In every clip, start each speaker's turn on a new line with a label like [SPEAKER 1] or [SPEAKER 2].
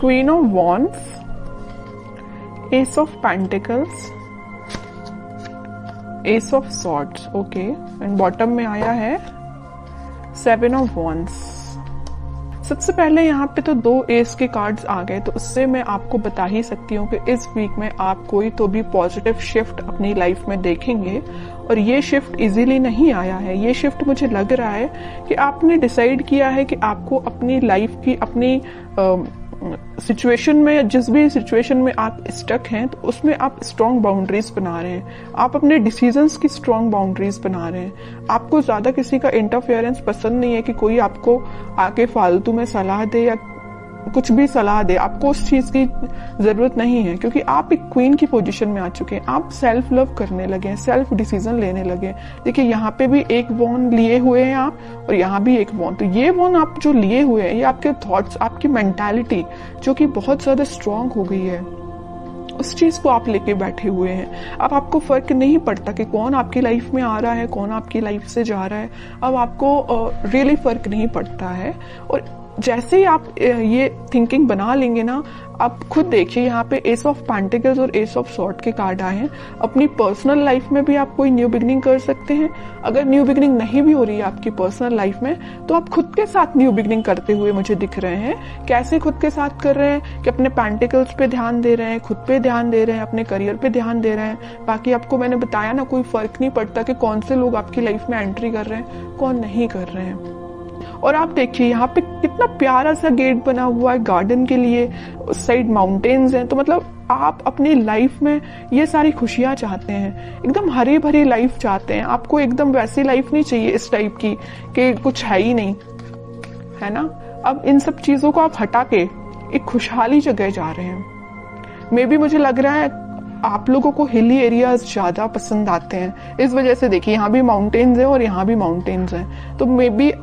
[SPEAKER 1] Queen of wands, S of pentacles, S of swords, okay, and bottom में आया है 7 of wands. सबसे पहले यहाँ पे तो 2 एस के कार्ड्स आ गए, तो उससे मैं आपको बता ही सकती हूँ कि इस वीक में आप कोई तो भी पॉजिटिव शिफ्ट अपनी लाइफ में देखेंगे। और ये शिफ्ट इजीली नहीं आया है, ये शिफ्ट मुझे लग रहा है कि आपने डिसाइड किया है कि आपको अपनी लाइफ की, अपनी सिचुएशन में, जिस भी सिचुएशन में आप स्टक हैं, तो उसमें आप स्ट्रॉन्ग बाउंड्रीज बना रहे हैं, आप अपने डिसीजंस की स्ट्रॉन्ग बाउंड्रीज बना रहे हैं। आपको ज्यादा किसी का इंटरफेरेंस पसंद नहीं है कि कोई आपको आके फालतू में सलाह दे या कुछ भी सलाह दे, आपको उस चीज की जरूरत नहीं है, क्योंकि आप एक क्वीन की पोजीशन में आ चुके हैं। आप सेल्फ लव करने लगे हैं, सेल्फ डिसीजन लेने लगे हैं। देखिए यहाँ पे भी एक वॉन लिए हुए हैं आप, और यहाँ भी एक वॉन। तो ये वॉन आप जो लिए हुए हैं, ये आपके थॉट्स, आपकी मेंटालिटी जो कि बहुत ज्यादा स्ट्रांग हो गई है, उस चीज को आप लेके बैठे हुए हैं। अब आपको फर्क नहीं पड़ता कि कौन आपकी लाइफ में आ रहा है, कौन आपकी लाइफ से जा रहा है। अब आपको रियली फर्क नहीं पड़ता है। और जैसे ही आप ये थिंकिंग बना लेंगे ना, आप खुद देखिए यहाँ पे एस ऑफ पेंटिकल्स और एस ऑफ सॉर्ड के कार्ड आए हैं। अपनी पर्सनल लाइफ में भी आप कोई न्यू बिगनिंग कर सकते हैं। अगर न्यू बिगनिंग नहीं भी हो रही है आपकी पर्सनल लाइफ में, तो आप खुद के साथ न्यू बिगनिंग करते हुए मुझे दिख रहे हैं। कैसे खुद के साथ कर रहे हैं कि अपने पेंटिकल्स पे ध्यान दे रहे हैं, खुद पे ध्यान दे रहे हैं, अपने करियर पे ध्यान दे रहे हैं। बाकी आपको मैंने बताया ना, कोई फर्क नहीं पड़ता कि कौन से लोग आपकी लाइफ में एंट्री कर रहे हैं, कौन नहीं कर रहे हैं। और आप देखिए यहाँ पे कितना प्यारा सा गेट बना हुआ है गार्डन के लिए, उस साइड माउंटेन्स हैं। तो मतलब आप अपनी लाइफ में ये सारी खुशियां चाहते हैं, एकदम हरी भरी लाइफ चाहते हैं। आपको एकदम वैसी लाइफ नहीं चाहिए इस टाइप की कि कुछ है ही नहीं, है ना। अब इन सब चीजों को आप हटा के एक खुशहाली जगह जा रहे हैं। मे बी मुझे लग रहा है आप लोगों को हिली एरियाज ज्यादा पसंद आते हैं, इस वजह से देखिए यहाँ भी माउंटेन्स हैं और यहाँ भी माउंटेन्स हैं। तो मे बी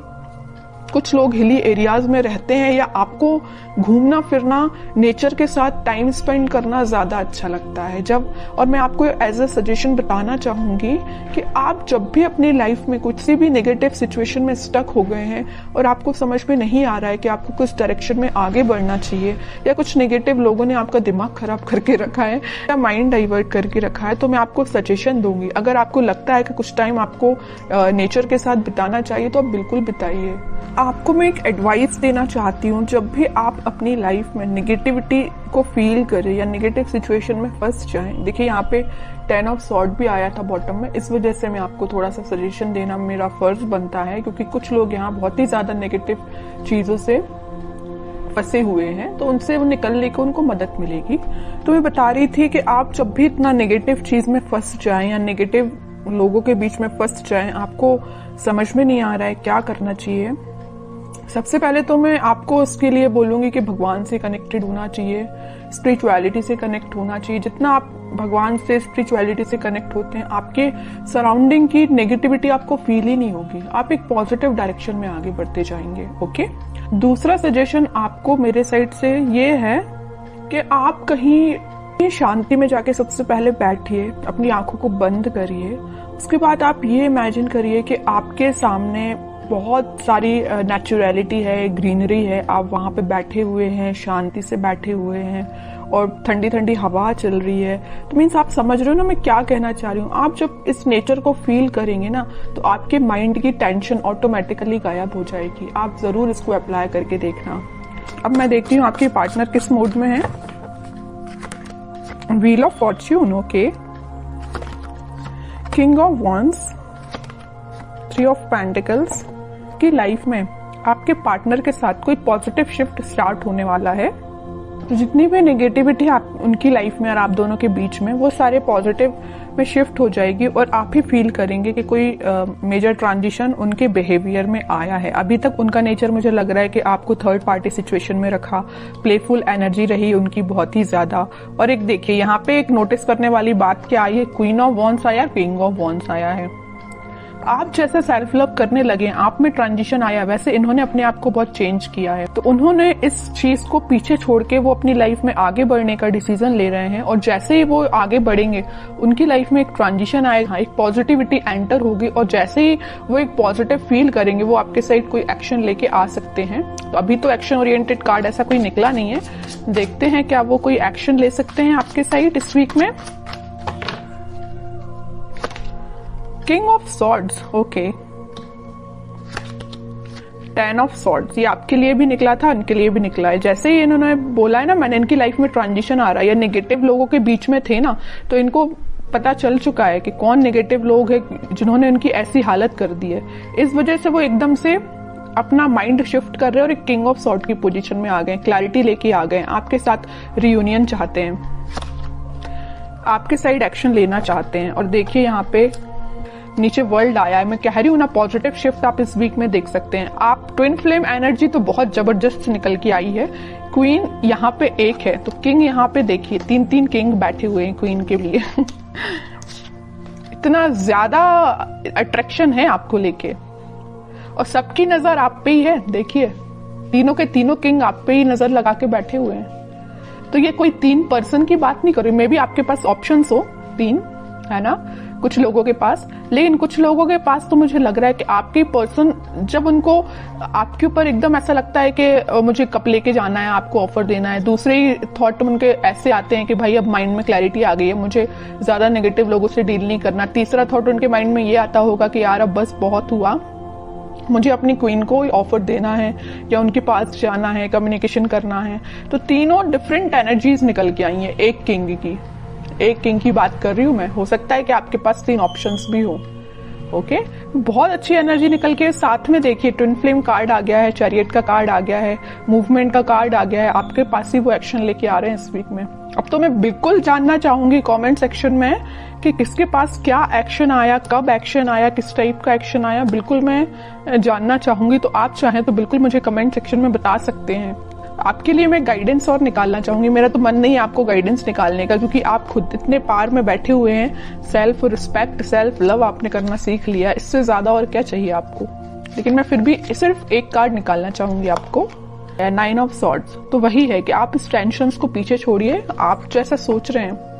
[SPEAKER 1] कुछ लोग हिली एरियाज में रहते हैं, या आपको घूमना फिरना, नेचर के साथ टाइम स्पेंड करना ज्यादा अच्छा लगता है। जब, और मैं आपको एज अ सजेशन बताना चाहूंगी कि आप जब भी अपनी लाइफ में कुछ सी भी नेगेटिव सिचुएशन में स्टक हो गए हैं और आपको समझ में नहीं आ रहा है कि आपको कुछ डायरेक्शन में आगे बढ़ना चाहिए, या कुछ नेगेटिव लोगों ने आपका दिमाग खराब करके रखा है या माइंड डाइवर्ट करके रखा है, तो मैं आपको सजेशन दूंगी। अगर आपको लगता है कि कुछ टाइम आपको नेचर के साथ बिताना चाहिए, तो आप बिल्कुल बिताइए। आपको मैं एक एडवाइस देना चाहती हूँ, जब भी आप अपनी लाइफ में नेगेटिविटी को फील करें या नेगेटिव सिचुएशन में फंस जाएं, देखिए यहाँ पे 10 ऑफ सॉर्ड भी आया था बॉटम में, इस वजह से मैं आपको थोड़ा सा सजेशन देना मेरा फर्ज बनता है, क्योंकि कुछ लोग यहाँ बहुत ही ज्यादा नेगेटिव चीजों से फंसे हुए हैं, तो उनसे वो निकलने को उनको मदद मिलेगी। तो मैं बता रही थी कि आप जब भी इतना नेगेटिव चीज में फंस जाएं या नेगेटिव लोगों के बीच में फंस जाएं, आपको समझ में नहीं आ रहा है क्या करना चाहिए, सबसे पहले तो मैं आपको उसके लिए बोलूंगी कि भगवान से कनेक्टेड होना चाहिए, स्पिरिचुअलिटी से कनेक्ट होना चाहिए। जितना आप भगवान से, स्पिरिचुअलिटी से कनेक्ट होते हैं, आपके सराउंडिंग की नेगेटिविटी आपको फील ही नहीं होगी, आप एक पॉजिटिव डायरेक्शन में आगे बढ़ते जाएंगे। ओके। दूसरा सजेशन आपको मेरे साइड से ये है कि आप कहीं शांति में जाके सबसे पहले बैठिए, अपनी आंखों को बंद करिए। उसके बाद आप ये इमेजिन करिए कि आपके सामने बहुत सारी नेचुरलिटी है, ग्रीनरी है, आप वहां पे बैठे हुए हैं, शांति से बैठे हुए हैं, और ठंडी ठंडी हवा चल रही है। तो मीन्स आप समझ रहे हो ना मैं क्या कहना चाह रही हूँ। आप जब इस नेचर को फील करेंगे ना, तो आपके माइंड की टेंशन ऑटोमेटिकली गायब हो जाएगी। आप जरूर इसको अप्लाई करके देखना। अब मैं देखती हूँ आपके पार्टनर किस मूड में है। Wheel of Fortune, okay, king of wands, 3 of pentacles. की लाइफ में आपके पार्टनर के साथ कोई पॉजिटिव शिफ्ट स्टार्ट होने वाला है। तो जितनी भी नेगेटिविटी आप उनकी लाइफ में और आप दोनों के बीच में, वो सारे पॉजिटिव में शिफ्ट हो जाएगी, और आप ही फील करेंगे कि कोई मेजर ट्रांजिशन उनके बिहेवियर में आया है। अभी तक उनका नेचर मुझे लग रहा है कि आपको थर्ड पार्टी सिचुएशन में रखा, प्लेफुल एनर्जी रही उनकी बहुत ही ज्यादा। और एक देखिए यहाँ पे एक नोटिस करने वाली बात क्या आई है, क्वीन ऑफ वॉन्ड्स आया, किंग ऑफ वॉन्ड्स आया है। आप जैसे सेल्फ लव करने लगे, आप में ट्रांजिशन आया, वैसे इन्होंने अपने आप को बहुत चेंज किया है। तो उन्होंने इस चीज को पीछे छोड़ के वो अपनी लाइफ में आगे बढ़ने का डिसीजन ले रहे हैं, और जैसे ही वो आगे बढ़ेंगे उनकी लाइफ में एक ट्रांजिशन आएगा, एक पॉजिटिविटी एंटर होगी, और जैसे ही वो एक पॉजिटिव फील करेंगे वो आपके साइड कोई एक्शन लेके आ सकते हैं। तो अभी तो एक्शन ओरिएंटेड कार्ड ऐसा कोई निकला नहीं है, देखते हैं क्या वो कोई एक्शन ले सकते हैं आपके साइड इस वीक में। King of swords, okay. 10 of swords, ये आपके लिए भी निकला था, इनके लिए भी निकला है। जैसे ही इन्होंने बोला है ना, मैंने इनकी लाइफ में ट्रांजिशन आ रहा है, या नेगेटिव लोगों के बीच में थे ना, तो इनको पता चल चुका है कि कौन नेगेटिव लोग हैं जिन्होंने इनकी ऐसी हालत कर दी है। इस वजह से वो एकदम से अपना माइंड शिफ्ट कर रहे हैं और एक किंग ऑफ सॉर्ड की पोजीशन में आ गए, क्लैरिटी लेके आ गए, आपके साथ रियूनियन चाहते हैं, आपके साइड एक्शन लेना चाहते हैं। और देखिए यहाँ पे नीचे वर्ल्ड आया है, मैं कह रही हूँ ना, पॉजिटिव शिफ्ट आप इस वीक में देख सकते हैं। आप ट्विन फ्लेम एनर्जी तो बहुत जबरदस्त निकल के आई है। क्वीन यहाँ पे एक है, तो किंग यहाँ पे देखिए 3-3 किंग बैठे हुए हैं क्वीन के लिए इतना ज्यादा अट्रैक्शन है आपको लेके, और सबकी नजर आप पे ही है। देखिए तीनों के तीनों किंग आप पे ही नजर लगा के बैठे हुए हैं। तो ये कोई 3 पर्सन की बात नहीं कर रही, मे बी आपके पास ऑप्शंस हो 3, है ना, कुछ लोगों के पास। लेकिन कुछ लोगों के पास तो मुझे लग रहा है कि आपके पर्सन, जब उनको आपके ऊपर एकदम ऐसा लगता है कि मुझे कप लेके जाना है, आपको ऑफर देना है, दूसरे ही थॉट उनके ऐसे आते हैं कि भाई अब माइंड में क्लैरिटी आ गई है, मुझे ज्यादा नेगेटिव लोगों से डील नहीं करना। तीसरा थॉट उनके माइंड में ये आता होगा कि यार अब बस बहुत हुआ, मुझे अपनी क्वीन को ऑफर देना है या उनके पास जाना है, कम्युनिकेशन करना है। तो तीनों डिफरेंट एनर्जीज निकल के आई हैं एक किंग की बात कर रही हूं मैं। हो सकता है कि आपके पास 3 ऑप्शंस भी हो। ओके, बहुत अच्छी एनर्जी निकल के साथ में देखिए ट्विन फ्लेम कार्ड आ गया है, चैरियट का कार्ड आ गया है, मूवमेंट का कार्ड आ गया है, आपके पास ही वो एक्शन लेके आ रहे हैं इस वीक में। अब तो मैं बिल्कुल जानना चाहूंगी कमेंट सेक्शन में कि किसके पास क्या एक्शन आया, कब एक्शन आया, किस टाइप का एक्शन आया, बिल्कुल मैं जानना चाहूंगी। तो आप चाहें तो बिल्कुल मुझे कमेंट सेक्शन में बता सकते हैं। आपके लिए मैं गाइडेंस और निकालना चाहूंगी, मेरा तो मन नहीं है आपको गाइडेंस निकालने का, क्योंकि आप खुद इतने पार में बैठे हुए हैं। सेल्फ रिस्पेक्ट, सेल्फ लव आपने करना सीख लिया, इससे ज्यादा और क्या चाहिए आपको। लेकिन मैं फिर भी सिर्फ एक कार्ड निकालना चाहूंगी आपको, 9 ऑफ सॉर्ड्स। तो वही है कि आप इस टेंशन को पीछे छोड़िए, आप जैसा सोच रहे हैं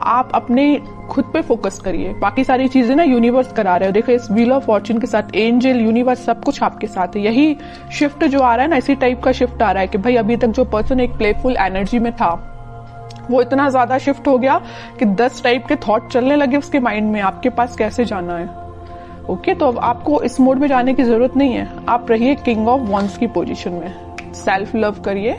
[SPEAKER 1] आप अपने खुद पे फोकस करिए, बाकी सारी चीजें ना यूनिवर्स करा रहे हो। देखो इस व्हील ऑफ फॉर्च्यून के साथ एंजल, यूनिवर्स, सब कुछ आपके साथ है। यही शिफ्ट जो आ रहा है ना, इसी टाइप का शिफ्ट आ रहा है कि भाई अभी तक जो पर्सन एक प्लेफुल एनर्जी में था वो इतना ज्यादा शिफ्ट हो गया कि 10 टाइप के थॉट चलने लगे उसके माइंड में, आपके पास कैसे जाना है। ओके, तो अब आपको इस मोड में जाने की जरूरत नहीं है, आप रहिए किंग ऑफ वॉन्ड्स की पोजीशन में, सेल्फ लव करिए,